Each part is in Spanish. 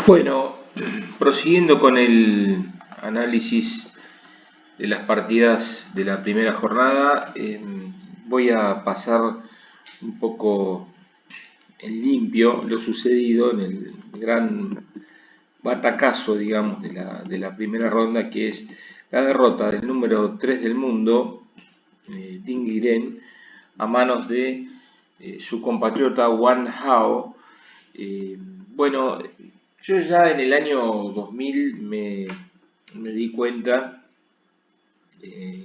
Bueno, prosiguiendo con el análisis de las partidas de la primera jornada, voy a pasar un poco en limpio lo sucedido en el gran batacazo, digamos, de la primera ronda, que es la derrota del número 3 del mundo, Ding Liren, a manos de su compatriota Wang Hao. Bueno, yo ya en el año 2000 me di cuenta, eh,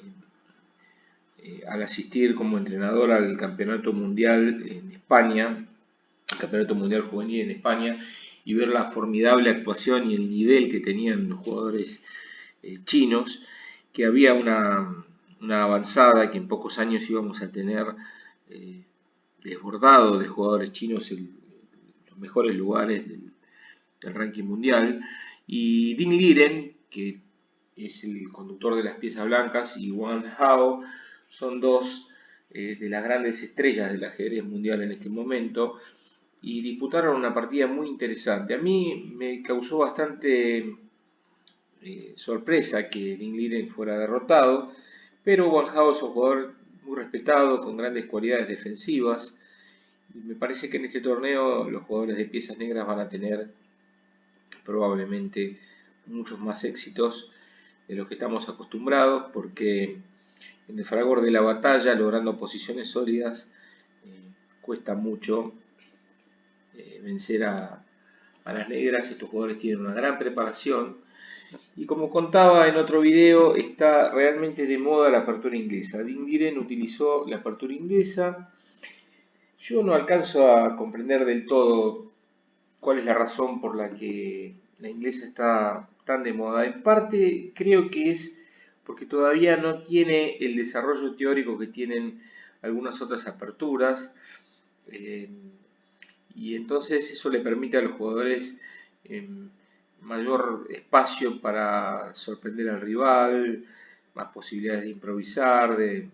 al asistir como entrenador al Campeonato Mundial en España, el Campeonato Mundial Juvenil en España, y ver la formidable actuación y el nivel que tenían los jugadores chinos, que había una avanzada que en pocos años íbamos a tener eh, desbordado de jugadores chinos en los mejores lugares del ranking mundial. Y Ding Liren, que es el conductor de las piezas blancas, y Wang Hao son dos de las grandes estrellas del ajedrez mundial en este momento, y disputaron una partida muy interesante. A mí me causó bastante sorpresa que Ding Liren fuera derrotado, pero Wang Hao es un jugador muy respetado, con grandes cualidades defensivas, y me parece que en este torneo los jugadores de piezas negras van a tener probablemente muchos más éxitos de los que estamos acostumbrados, porque en el fragor de la batalla, logrando posiciones sólidas, cuesta mucho vencer a las negras. Estos jugadores tienen una gran preparación y, como contaba en otro video, está realmente de moda la apertura inglesa. Ding Liren utilizó la apertura inglesa. Yo no alcanzo a comprender del todo cuál es la razón por la que la inglesa está tan de moda. En parte creo que es porque todavía no tiene el desarrollo teórico que tienen algunas otras aperturas, eh, y entonces eso le permite a los jugadores eh, mayor espacio para sorprender al rival, más posibilidades de improvisar, de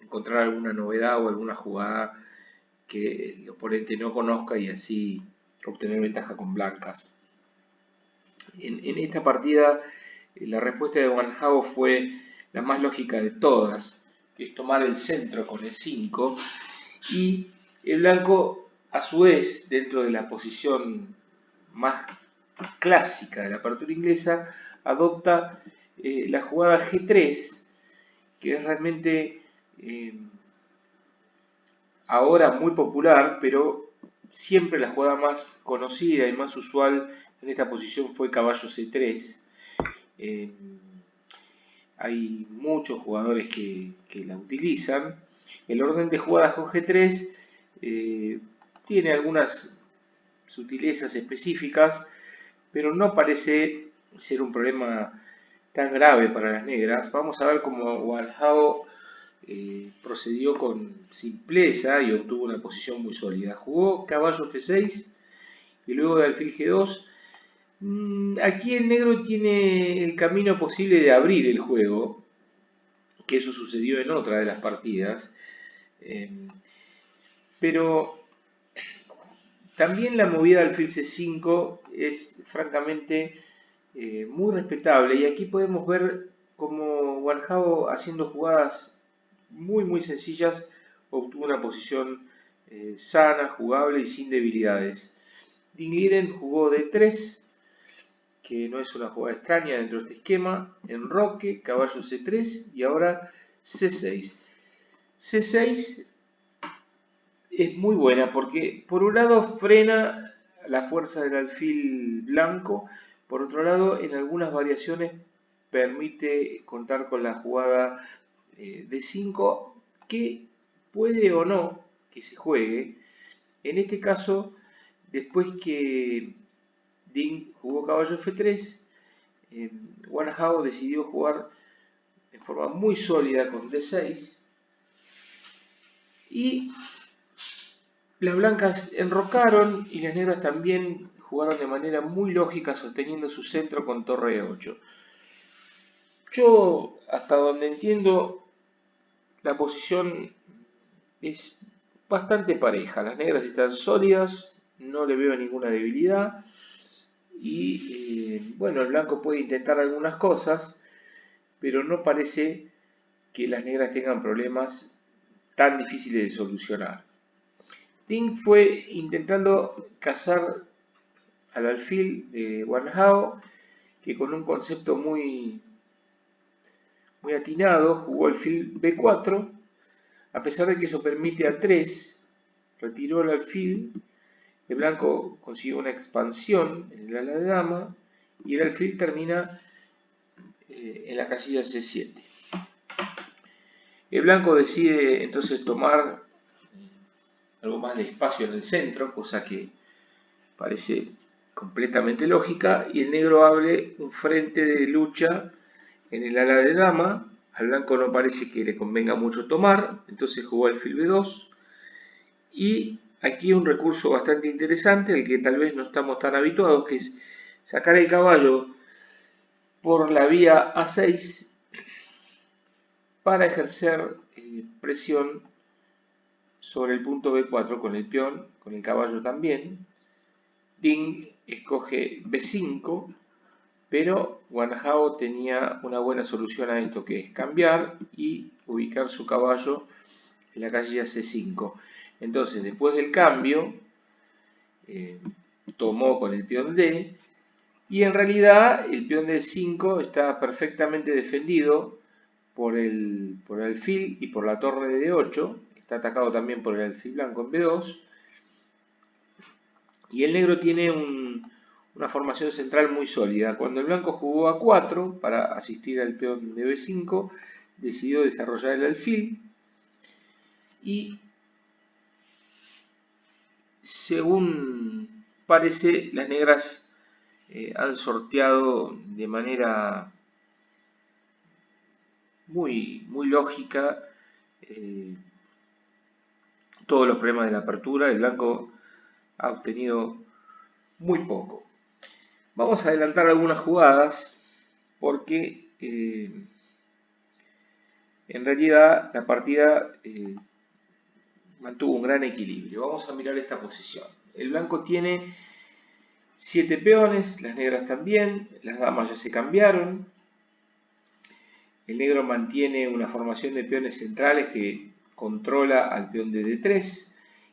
encontrar alguna novedad o alguna jugada que el oponente no conozca y así obtener ventaja con blancas. En esta partida la respuesta de Wang Hao fue la más lógica de todas, que es tomar el centro con el 5, y el blanco, a su vez, dentro de la posición más clásica de la apertura inglesa, adopta la jugada G3, que es realmente ahora muy popular, pero siempre la jugada más conocida y más usual en esta posición fue caballo C3. Eh, Hay muchos jugadores que la utilizan. El orden de jugadas con G3 tiene algunas sutilezas específicas, pero no parece ser un problema tan grave para las negras. Vamos a ver cómo Wang Hao procedió con simpleza y obtuvo una posición muy sólida. Jugó caballo F6 y luego de alfil G2. Aquí el negro tiene el camino posible de abrir el juego, que eso sucedió en otra de las partidas, pero también la movida de alfil C5 es francamente muy respetable, y aquí podemos ver como Wang Hao, haciendo jugadas muy sencillas, obtuvo una posición sana, jugable y sin debilidades. Ding Liren jugó D3, que no es una jugada extraña dentro de este esquema, enroque, caballo C3 y ahora C6. C6 es muy buena porque por un lado frena la fuerza del alfil blanco, por otro lado en algunas variaciones permite contar con la jugada D5, que puede o no que se juegue. En este caso, después que Ding jugó caballo F3, Wang Hao decidió jugar en forma muy sólida con D6, y las blancas enrocaron y las negras también jugaron de manera muy lógica, sosteniendo su centro con torre E8. Yo, hasta donde entiendo, la posición es bastante pareja. Las negras están sólidas, no le veo ninguna debilidad. y bueno, el blanco puede intentar algunas cosas, pero no parece que las negras tengan problemas tan difíciles de solucionar. Ding fue intentando cazar al alfil de Wan Hao, que con un concepto muy atinado jugó alfil B4, a pesar de que eso permite a 3, retiró el alfil, el blanco consiguió una expansión en el ala de dama y el alfil termina en la casilla C7. El blanco decide entonces tomar algo más de espacio en el centro, cosa que parece completamente lógica, y el negro abre un frente de lucha en el ala de dama. Al blanco no parece que le convenga mucho tomar, entonces jugó alfil B2, y aquí un recurso bastante interesante, al que tal vez no estamos tan habituados, que es sacar el caballo por la vía A6 para ejercer presión sobre el punto B4 con el peón, con el caballo también. Ding escoge B5, pero Wan Hao tenía una buena solución a esto, que es cambiar y ubicar su caballo en la casilla C5. Entonces, después del cambio, tomó con el peón D, y en realidad el peón D5 está perfectamente defendido por el alfil y por la torre de D8, está atacado también por el alfil blanco en B2, y el negro tiene una formación central muy sólida. Cuando el blanco jugó A4 para asistir al peón de B5, decidió desarrollar el alfil, y según parece, las negras han sorteado de manera muy lógica todos los problemas de la apertura. El blanco ha obtenido muy poco. Vamos a adelantar algunas jugadas porque en realidad la partida mantuvo un gran equilibrio. Vamos a mirar esta posición. El blanco tiene 7 peones, las negras también, las damas ya se cambiaron. El negro mantiene una formación de peones centrales que controla al peón de D3,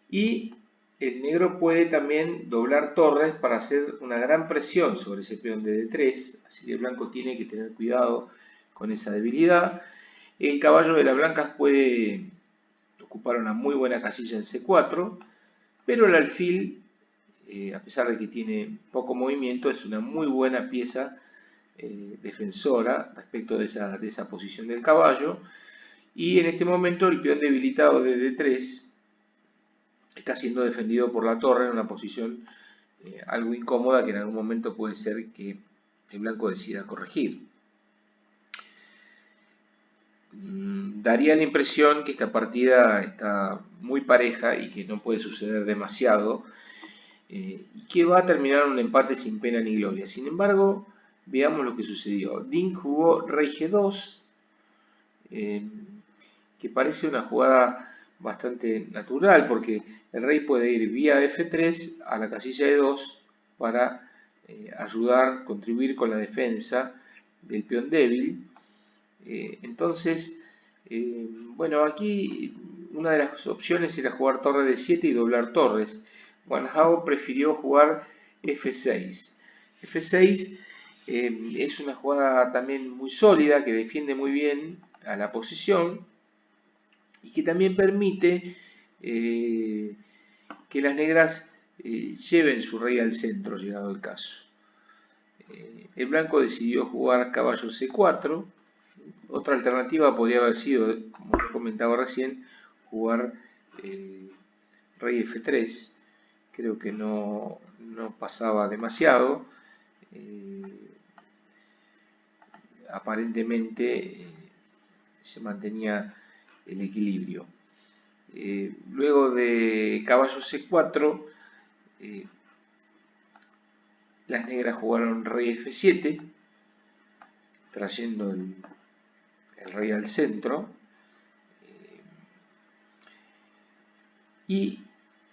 y el negro puede también doblar torres para hacer una gran presión sobre ese peón de D3, así que el blanco tiene que tener cuidado con esa debilidad. El caballo de las blancas puede ocupar una muy buena casilla en C4, pero el alfil, a pesar de que tiene poco movimiento, es una muy buena pieza defensora respecto de esa posición del caballo, y en este momento el peón debilitado de D3 está siendo defendido por la torre en una posición algo incómoda, que en algún momento puede ser que el blanco decida corregir. Daría la impresión que esta partida está muy pareja y que no puede suceder demasiado, y que va a terminar un empate sin pena ni gloria. Sin embargo, veamos lo que sucedió. Ding jugó rey G2, que parece una jugada bastante natural, porque el rey puede ir vía F3 a la casilla de 2 para ayudar, contribuir con la defensa del peón débil. Entonces, bueno, aquí una de las opciones era jugar torre de 7 y doblar torres. Wan Hao prefirió jugar F6. F6 es una jugada también muy sólida, que defiende muy bien a la posición y que también permite que las negras lleven su rey al centro, llegado el caso. El blanco decidió jugar caballo C4. Otra alternativa podría haber sido, como yo comentaba recién, jugar rey F3. Creo que no pasaba demasiado. Aparentemente se mantenía el equilibrio. Luego de caballo C4, las negras jugaron rey F7, trayendo el rey al centro, y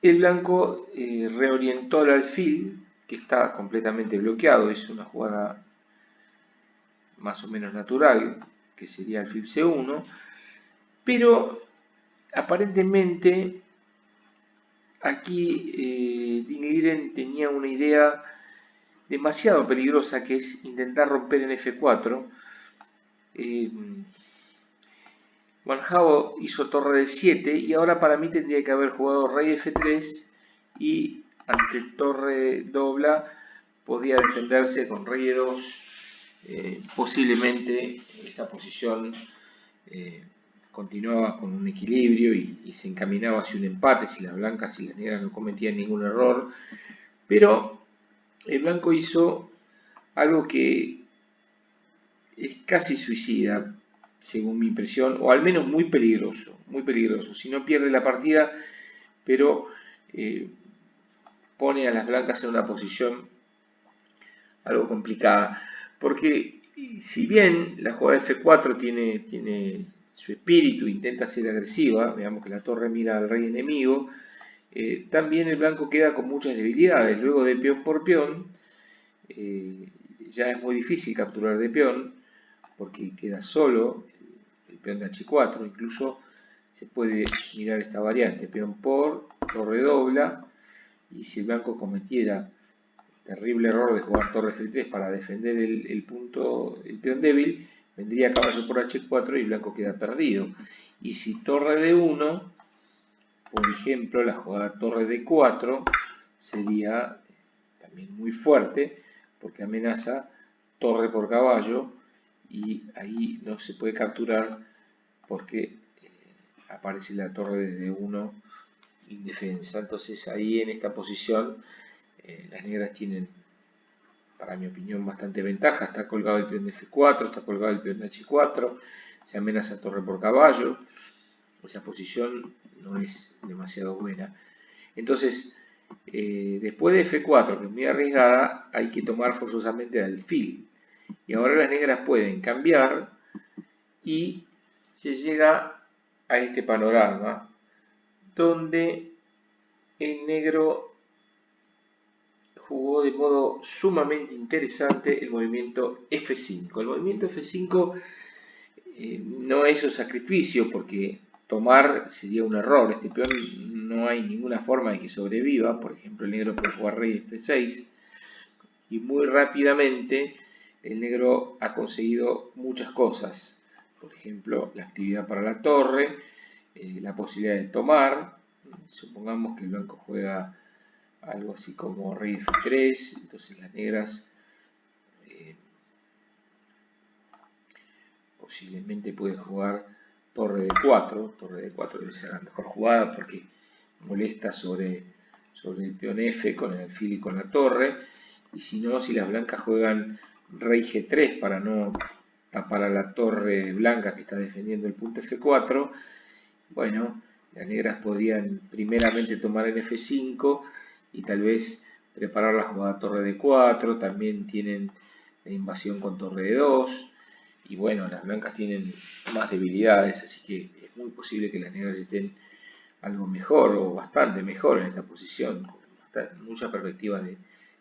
el blanco reorientó el alfil que está completamente bloqueado. Es una jugada más o menos natural, que sería alfil C1, pero aparentemente aquí Ding Liren tenía una idea demasiado peligrosa, que es intentar romper en F4. Van Hao hizo torre de 7 y ahora para mí tendría que haber jugado rey F3 y ante torre dobla podía defenderse con rey E2. Posiblemente esta posición continuaba con un equilibrio y se encaminaba hacia un empate si las blancas y las negras no cometían ningún error, pero el blanco hizo algo que es casi suicida, según mi impresión, o al menos muy peligroso, si no pierde la partida, pero pone a las blancas en una posición algo complicada, porque si bien la jugada de F4 tiene su espíritu, intenta ser agresiva, veamos que la torre mira al rey enemigo, también el blanco queda con muchas debilidades. Luego de peón por peón, ya es muy difícil capturar de peón, porque queda solo el peón de H4, incluso se puede mirar esta variante, peón por, torre dobla, y si el blanco cometiera terrible error de jugar torre F3 para defender el peón débil, vendría caballo por H4 y blanco queda perdido. Y si torre D1, por ejemplo, la jugada torre D4 sería también muy fuerte, porque amenaza torre por caballo, y ahí no se puede capturar porque aparece la torre de D1 indefensa. Entonces ahí en esta posición las negras tienen, para mi opinión, bastante ventaja. Está colgado el peón de F4, está colgado el peón de H4, se amenaza torre por caballo. Esa posición no es demasiado buena. Entonces, después de F4, que es muy arriesgada, hay que tomar forzosamente alfil. Y ahora las negras pueden cambiar y se llega a este panorama donde el negro jugó de modo sumamente interesante el movimiento F5. El movimiento F5 no es un sacrificio porque tomar sería un error. Este peón no hay ninguna forma de que sobreviva. Por ejemplo, el negro puede jugar rey F6 y muy rápidamente el negro ha conseguido muchas cosas. Por ejemplo, la actividad para la torre, la posibilidad de tomar. Supongamos que el blanco juega algo así como rey F3, entonces las negras posiblemente pueden jugar torre D4. Torre D4 debe ser la mejor jugada porque molesta sobre el peón F con el alfil y con la torre. Y si no, si las blancas juegan rey G3 para no tapar a la torre blanca que está defendiendo el punto F4, bueno, las negras podrían primeramente tomar en F5 y tal vez preparar la jugada torre D4. También tienen la invasión con torre D2. Y bueno, las blancas tienen más debilidades, así que es muy posible que las negras estén algo mejor o bastante mejor en esta posición, con mucha perspectiva de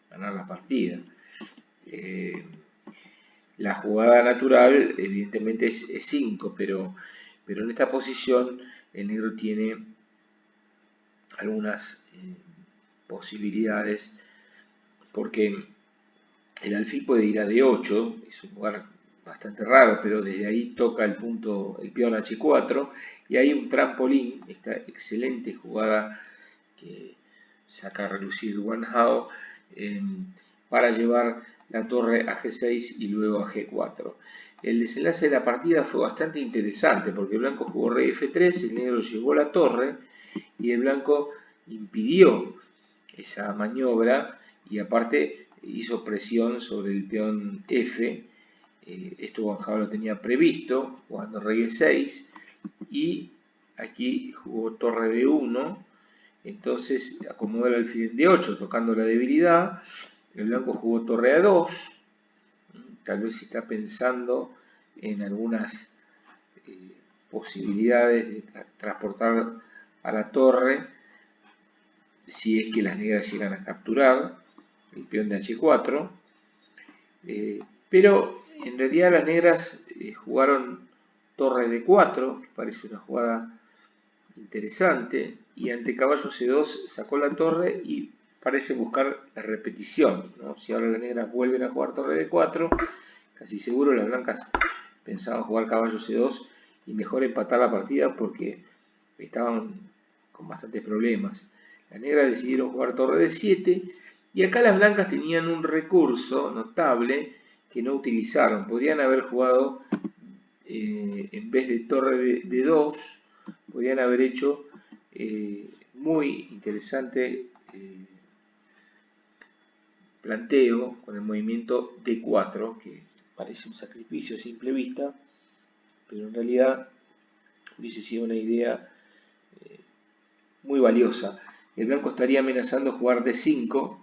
ganar la partida. La jugada natural evidentemente es 5, pero en esta posición el negro tiene algunas posibilidades, porque el alfil puede ir a D8, es un lugar bastante raro, pero desde ahí toca el peón H4, y hay un trampolín, esta excelente jugada que saca a relucir Wan Hao, para llevar la torre a G6 y luego a G4. El desenlace de la partida fue bastante interesante, porque el blanco jugó rey F3, el negro llevó la torre, y el blanco impidió esa maniobra, y aparte hizo presión sobre el peón F. Esto Van Hao lo tenía previsto, jugando rey E6, y aquí jugó torre D1, entonces acomodó el alfil en D8, tocando la debilidad. El blanco jugó torre A2, tal vez está pensando en algunas posibilidades de transportar a la torre si es que las negras llegan a capturar. el peón de H4, pero en realidad las negras jugaron torre D4, que parece una jugada interesante, y ante caballo C2 sacó la torre y parece buscar la repetición, ¿no? Si ahora las negras vuelven a jugar torre D4, casi seguro las blancas pensaban jugar caballo C2 y mejor empatar la partida porque estaban con bastantes problemas. Las negras decidieron jugar torre D7 y acá las blancas tenían un recurso notable que no utilizaron. Podrían haber jugado, en vez de torre D2, podrían haber hecho muy interesante planteo con el movimiento D4, que parece un sacrificio a simple vista, pero en realidad hubiese sido una idea muy valiosa. El blanco estaría amenazando jugar D5,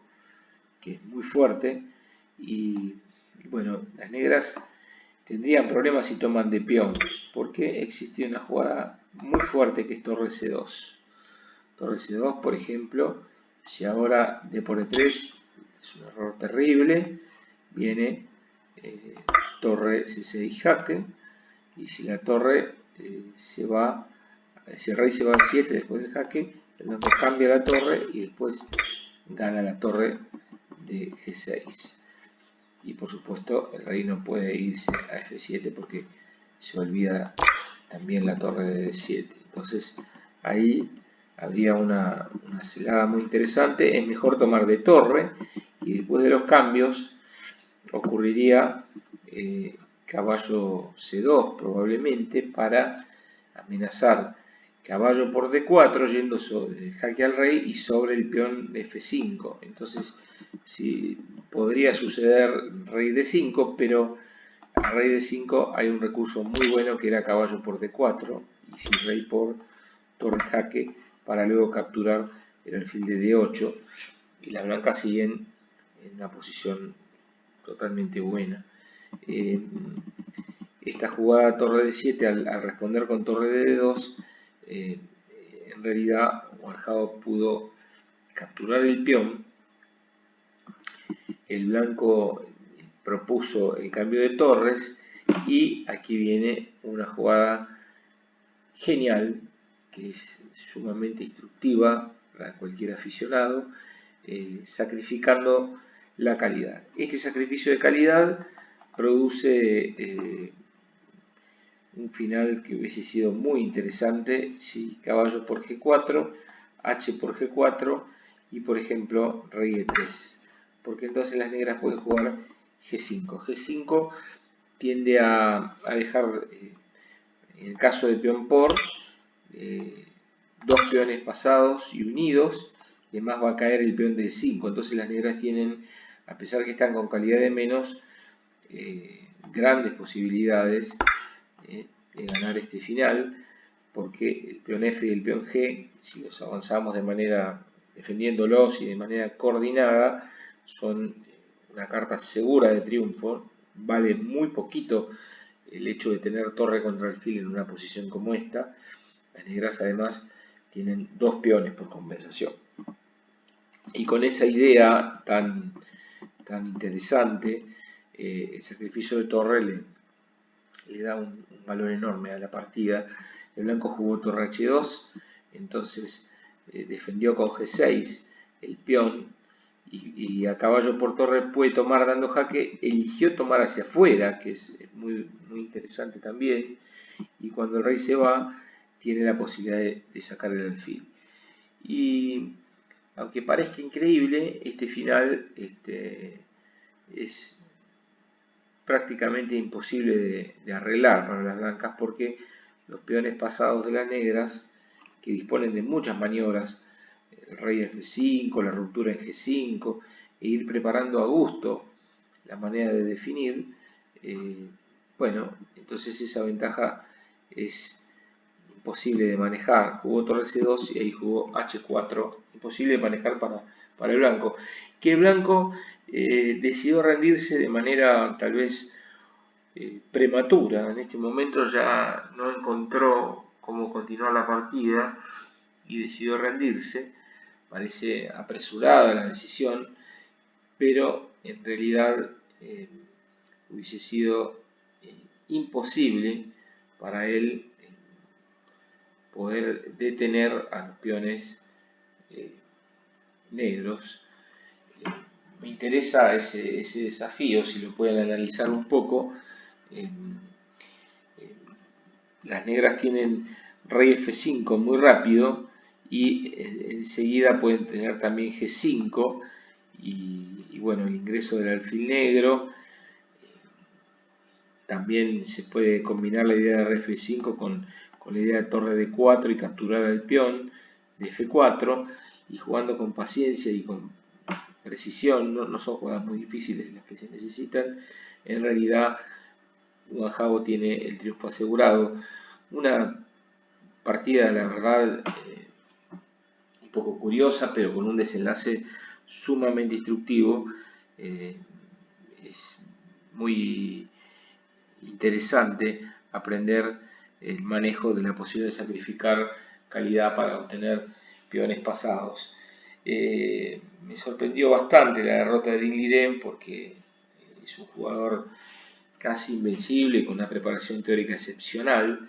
que es muy fuerte, y bueno, las negras tendrían problemas si toman de peón, porque existe una jugada muy fuerte que es torre C2. Torre C2, por ejemplo, si ahora D por E3 es un error terrible, viene torre C6 jaque, y si la torre se va, si el rey se va al 7 después del jaque, el blanco cambia la torre y después gana la torre de G6. Y por supuesto el rey no puede irse a F7 porque se olvida también la torre de D7. Entonces ahí habría una celada muy interesante. Es mejor tomar de torre y después de los cambios ocurriría caballo C2 probablemente para amenazar caballo por D4 yendo sobre jaque al rey y sobre el peón de F5. Entonces sí, podría suceder rey D5, pero a rey D5 hay un recurso muy bueno que era caballo por D4 y si rey por torre jaque para luego capturar el alfil de D8 y las blancas siguen en una posición totalmente buena. Esta jugada torre D7 al responder con torre de D2 en realidad Guanjao pudo capturar el peón. El blanco propuso el cambio de torres y aquí viene una jugada genial que es sumamente instructiva para cualquier aficionado, sacrificando la calidad. Este sacrificio de calidad produce un final que hubiese sido muy interesante si caballo por G4, H por G4 y por ejemplo rey E3, porque entonces las negras pueden jugar G5. G5 tiende a dejar, en el caso de peón por, dos peones pasados y unidos, y además va a caer el peón de E5, entonces las negras tienen, a pesar que están con calidad de menos, grandes posibilidades de ganar este final, porque el peón F y el peón G, si los avanzamos de manera defendiéndolos y de manera coordinada, son una carta segura de triunfo. Vale muy poquito el hecho de tener torre contra alfil en una posición como esta. Las negras además tienen dos peones por compensación. Y con esa idea tan interesante, el sacrificio de torre le da un valor enorme a la partida. El blanco jugó torre H2, entonces defendió con G6 el peón y a caballo por torre puede tomar dando jaque, eligió tomar hacia afuera, que es muy interesante también, y cuando el rey se va tiene la posibilidad de sacar el alfil. Y aunque parezca increíble, este final es prácticamente imposible de arreglar para las blancas porque los peones pasados de las negras, que disponen de muchas maniobras, el rey F5, la ruptura en G5, e ir preparando a gusto la manera de definir, bueno, entonces esa ventaja es imposible de manejar. Jugó torre C2 y ahí jugó H4, imposible de manejar para el blanco. Que el blanco decidió rendirse de manera tal vez prematura. En este momento ya no encontró cómo continuar la partida y decidió rendirse. Parece apresurada la decisión, pero en realidad hubiese sido imposible para él poder detener a los peones negros. Me interesa ese desafío, si lo pueden analizar un poco. Las negras tienen rey F5 muy rápido y enseguida pueden tener también G5 y bueno, el ingreso del alfil negro. También se puede combinar la idea de rey F5 con la idea de torre D4 y capturar al peón de F4, y jugando con paciencia y con precisión, no son jugadas muy difíciles las que se necesitan. En realidad Juan Jabo tiene el triunfo asegurado. Una partida, la verdad, un poco curiosa, pero con un desenlace sumamente instructivo. Es muy interesante aprender el manejo de la posibilidad de sacrificar calidad para obtener peones pasados. Me sorprendió bastante la derrota de Ding Liren porque es un jugador casi invencible, con una preparación teórica excepcional,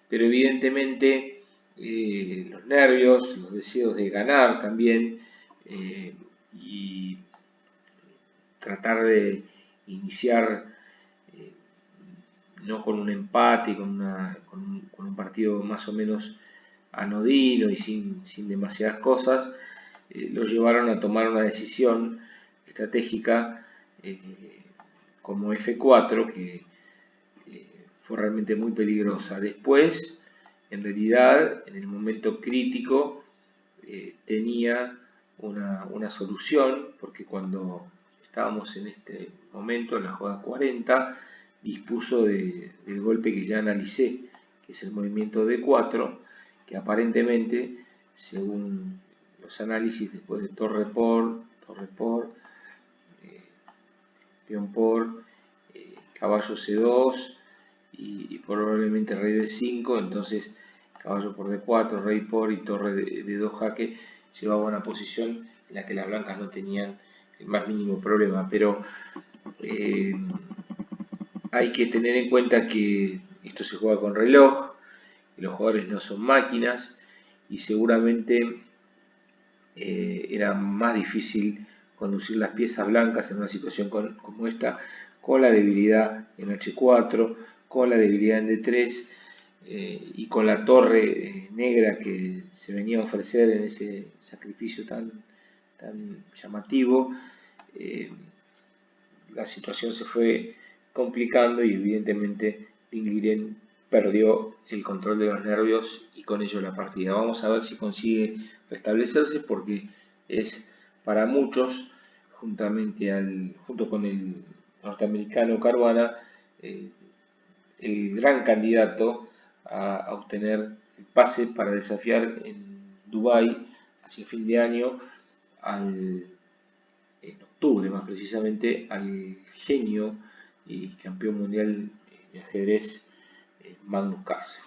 pero evidentemente los nervios, los deseos de ganar también, y tratar de iniciar no con un empate, con un partido más o menos anodino y sin demasiadas cosas, lo llevaron a tomar una decisión estratégica como F4 que fue realmente muy peligrosa. Después, en realidad, en el momento crítico, tenía una solución, porque cuando estábamos en este momento, en la jugada 40, dispuso del golpe que ya analicé, que es el movimiento D4, que aparentemente, según los análisis después de torre por, peón por, caballo C2 y probablemente rey D5, entonces caballo por D4, rey por y torre de 2 jaque llevaba una posición en la que las blancas no tenían el más mínimo problema, pero hay que tener en cuenta que esto se juega con reloj, que los jugadores no son máquinas y seguramente era más difícil conducir las piezas blancas en una situación como esta, con la debilidad en H4, con la debilidad en D3 y con la torre negra que se venía a ofrecer en ese sacrificio tan llamativo. La situación se fue complicando y evidentemente Ding Liren perdió el control de los nervios y con ello la partida. Vamos a ver si consigue restablecerse, porque es para muchos, junto con el norteamericano Caruana, el gran candidato a obtener el pase para desafiar en Dubái hacia fin de año, en octubre más precisamente, al genio y campeón mundial de ajedrez Magnus Carlsen.